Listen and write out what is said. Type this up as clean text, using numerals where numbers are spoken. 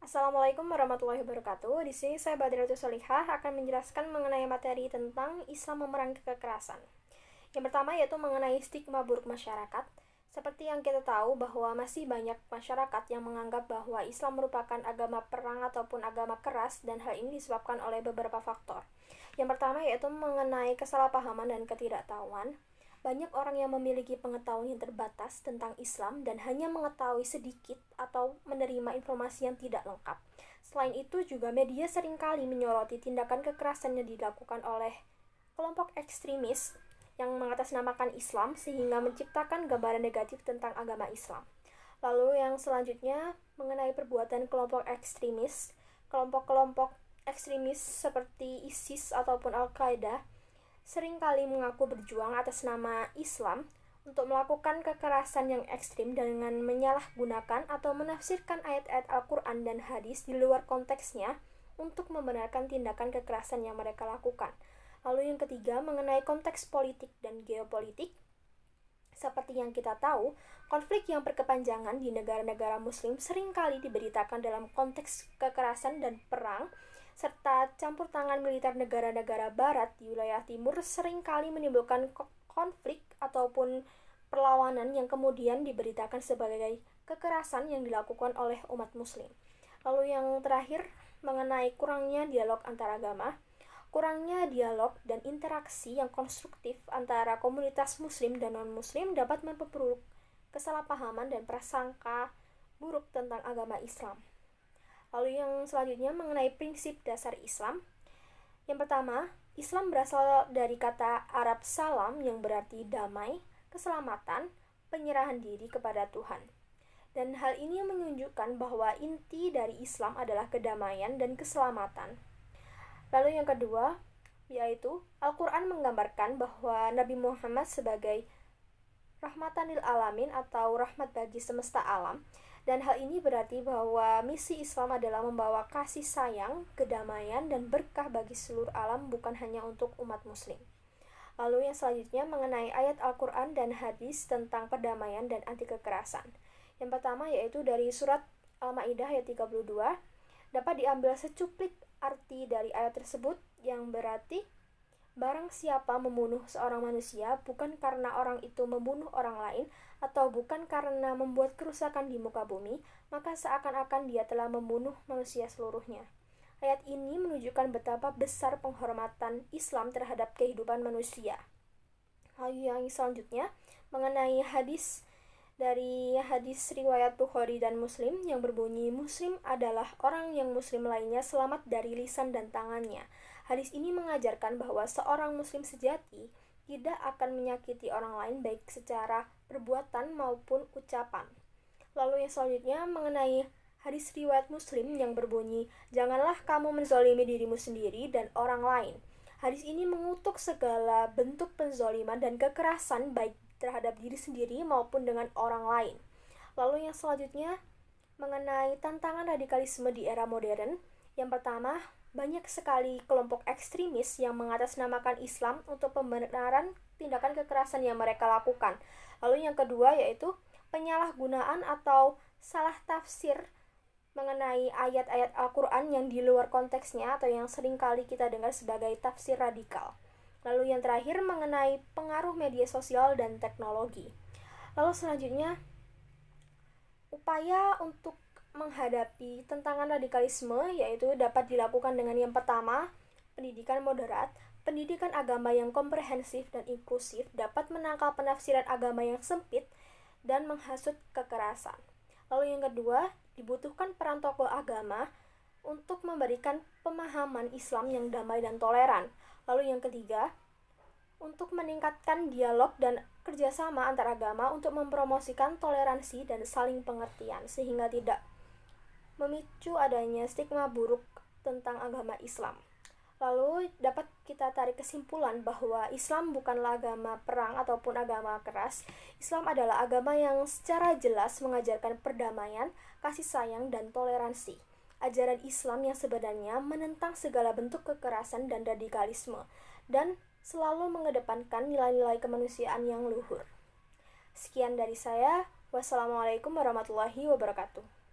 Assalamualaikum warahmatullahi wabarakatuh. Di sini saya Badriatus Solihah akan menjelaskan mengenai materi tentang Islam memerangi kekerasan. Yang pertama yaitu mengenai stigma buruk masyarakat. Seperti yang kita tahu bahwa masih banyak masyarakat yang menganggap bahwa Islam merupakan agama perang ataupun agama keras, dan hal ini disebabkan oleh beberapa faktor. Yang pertama yaitu mengenai kesalahpahaman dan ketidaktahuan. Banyak orang yang memiliki pengetahuan yang terbatas tentang Islam dan hanya mengetahui sedikit atau menerima informasi yang tidak lengkap. Selain itu juga media seringkali menyoroti tindakan kekerasan yang dilakukan oleh kelompok ekstremis yang mengatasnamakan Islam sehingga menciptakan gambaran negatif tentang agama Islam. Lalu yang selanjutnya mengenai perbuatan kelompok ekstremis. Kelompok-kelompok ekstremis seperti ISIS ataupun Al-Qaeda seringkali mengaku berjuang atas nama Islam untuk melakukan kekerasan yang ekstrim dengan menyalahgunakan atau menafsirkan ayat-ayat Al-Quran dan hadis di luar konteksnya untuk membenarkan tindakan kekerasan yang mereka lakukan. Lalu yang ketiga mengenai konteks politik dan geopolitik. Seperti yang kita tahu, konflik yang berkepanjangan di negara-negara muslim seringkali diberitakan dalam konteks kekerasan dan perang, serta campur tangan militer negara-negara barat di wilayah timur seringkali menimbulkan konflik ataupun perlawanan yang kemudian diberitakan sebagai kekerasan yang dilakukan oleh umat muslim. Lalu yang terakhir mengenai kurangnya dialog antar agama. Kurangnya dialog dan interaksi yang konstruktif antara komunitas muslim dan non-muslim dapat memperburuk kesalahpahaman dan prasangka buruk tentang agama Islam. Lalu yang selanjutnya mengenai prinsip dasar Islam. Yang pertama, Islam berasal dari kata Arab salam yang berarti damai, keselamatan, penyerahan diri kepada Tuhan. Dan hal ini menunjukkan bahwa inti dari Islam adalah kedamaian dan keselamatan. Lalu yang kedua, yaitu Al-Quran menggambarkan bahwa Nabi Muhammad sebagai rahmatan lil alamin atau rahmat bagi semesta alam. Dan hal ini berarti bahwa misi Islam adalah membawa kasih sayang, kedamaian, dan berkah bagi seluruh alam, bukan hanya untuk umat muslim. Lalu yang selanjutnya mengenai ayat Al-Quran dan hadis tentang perdamaian dan anti kekerasan. Yang pertama yaitu dari surat Al-Ma'idah ayat 32. Dapat diambil secuplik arti dari ayat tersebut yang berarti barang siapa membunuh seorang manusia bukan karena orang itu membunuh orang lain atau bukan karena membuat kerusakan di muka bumi, maka seakan-akan dia telah membunuh manusia seluruhnya. Ayat ini menunjukkan betapa besar penghormatan Islam terhadap kehidupan manusia. Lalu yang selanjutnya mengenai hadis dari hadis riwayat Bukhari dan Muslim yang berbunyi, Muslim adalah orang yang Muslim lainnya selamat dari lisan dan tangannya. Hadis ini mengajarkan bahwa seorang Muslim sejati tidak akan menyakiti orang lain baik secara perbuatan maupun ucapan. Lalu yang selanjutnya mengenai hadis riwayat Muslim yang berbunyi, janganlah kamu menzolimi dirimu sendiri dan orang lain. Hadis ini mengutuk segala bentuk penzoliman dan kekerasan baik terhadap diri sendiri maupun dengan orang lain. Lalu yang selanjutnya mengenai tantangan radikalisme di era modern. Yang pertama, banyak sekali kelompok ekstremis yang mengatasnamakan Islam untuk pembenaran tindakan kekerasan yang mereka lakukan. Lalu yang kedua yaitu penyalahgunaan atau salah tafsir mengenai ayat-ayat Al-Quran yang di luar konteksnya atau yang seringkali kita dengar sebagai tafsir radikal. Lalu yang terakhir mengenai pengaruh media sosial dan teknologi. Lalu selanjutnya, upaya untuk menghadapi tantangan radikalisme yaitu dapat dilakukan dengan yang pertama, pendidikan moderat. Pendidikan agama yang komprehensif dan inklusif dapat menangkal penafsiran agama yang sempit dan menghasut kekerasan. Lalu yang kedua, dibutuhkan peran tokoh agama untuk memberikan pemahaman Islam yang damai dan toleran. Lalu yang ketiga, untuk meningkatkan dialog dan kerjasama antar agama untuk mempromosikan toleransi dan saling pengertian sehingga tidak memicu adanya stigma buruk tentang agama Islam. Lalu dapat kita tarik kesimpulan bahwa Islam bukanlah agama perang ataupun agama keras. Islam adalah agama yang secara jelas mengajarkan perdamaian, kasih sayang, dan toleransi. Ajaran Islam yang sebenarnya menentang segala bentuk kekerasan dan radikalisme dan selalu mengedepankan nilai-nilai kemanusiaan yang luhur. Sekian dari saya. Wassalamualaikum warahmatullahi wabarakatuh.